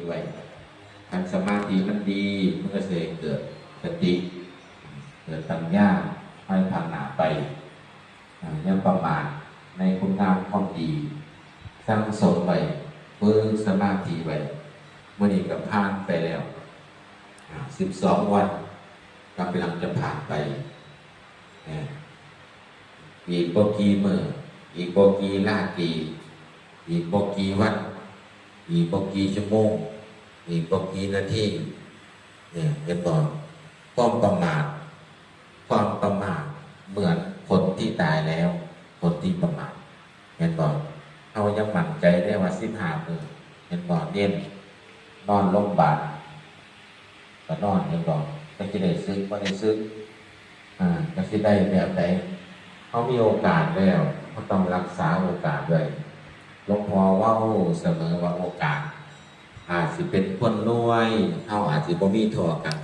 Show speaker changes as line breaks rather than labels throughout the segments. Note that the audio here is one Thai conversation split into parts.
ไว้ถ้าสมาธิมันดีมันก็จะเกิดสติเกิดปัญญาให้ทางหนาไปอย่าประมาทในคุณงามความดีสร้างสมไว้ฝึกสมาธิไว้เมื่อนี้ก็ผ่านไปแล้ว12 วันกำลังจะผ่านไปอีกบ่กี่มื้ออีกบ่กี่ราตรีอีกบ่กี่วันอีกบ่กี่ชั่วโมงอีกบ่กี่นาทีเป็นบ่ความประมาทเหมือนคนที่ตายแล้วคนที่ประมาทเป็นบ่เขายังมั่นใจได้ว่า15 มื้อเป็นบ่เน้นนอนโรงพยาบาลก็นอนเป็นบ่ก็จะได้ซึ้งบ่ได้ซึ้งก็สิได้แบบใดเขามีโอกาสแล้วเขาต้องรักษาโอกาสด้วยหลวงพ่อว่าเสมอว่าโอกาสอาจสิเป็นคนรวยเขาอาจสิบ่มีทั่วกัน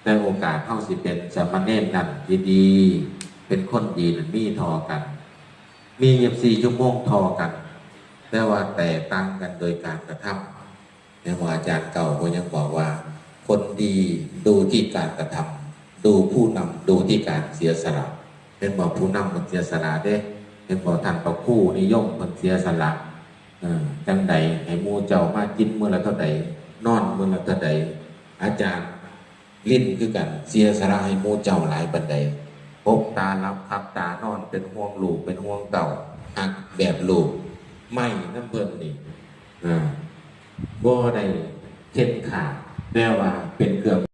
แต่โอกาสเขาสิเป็นสามเณรนั่นดีๆเป็นคนดีนั่นมีทั่วกันมี24 ชั่วโมงทั่วกันแต่ว่าแตกต่างกันโดยการกระทำในหมู่อาจารย์เก่าก็ยังบอกว่าคนดีดูที่การกระทำดูผู้นำดูที่การเสียสละเป็นบอกผู้นำคนเสียสละได้เป็นบอกท่านพระครูนิยมคนเสียสละจังใดให้หมู่เจ้ามากินมื้อละเท่าใดนอนมื้อละเท่าใดอาจารย์ลิ้นคือกันเสียสละให้หมู่เจ้าหลายปานใดพบตารับขับตานอนเป็นห่วงลูกเป็นห่วงเต่าหักแบบลูกไม่น้ำเพิ่นนี่บ่ได้เข็ดขาดแต่ว่าเป็นเครื่อง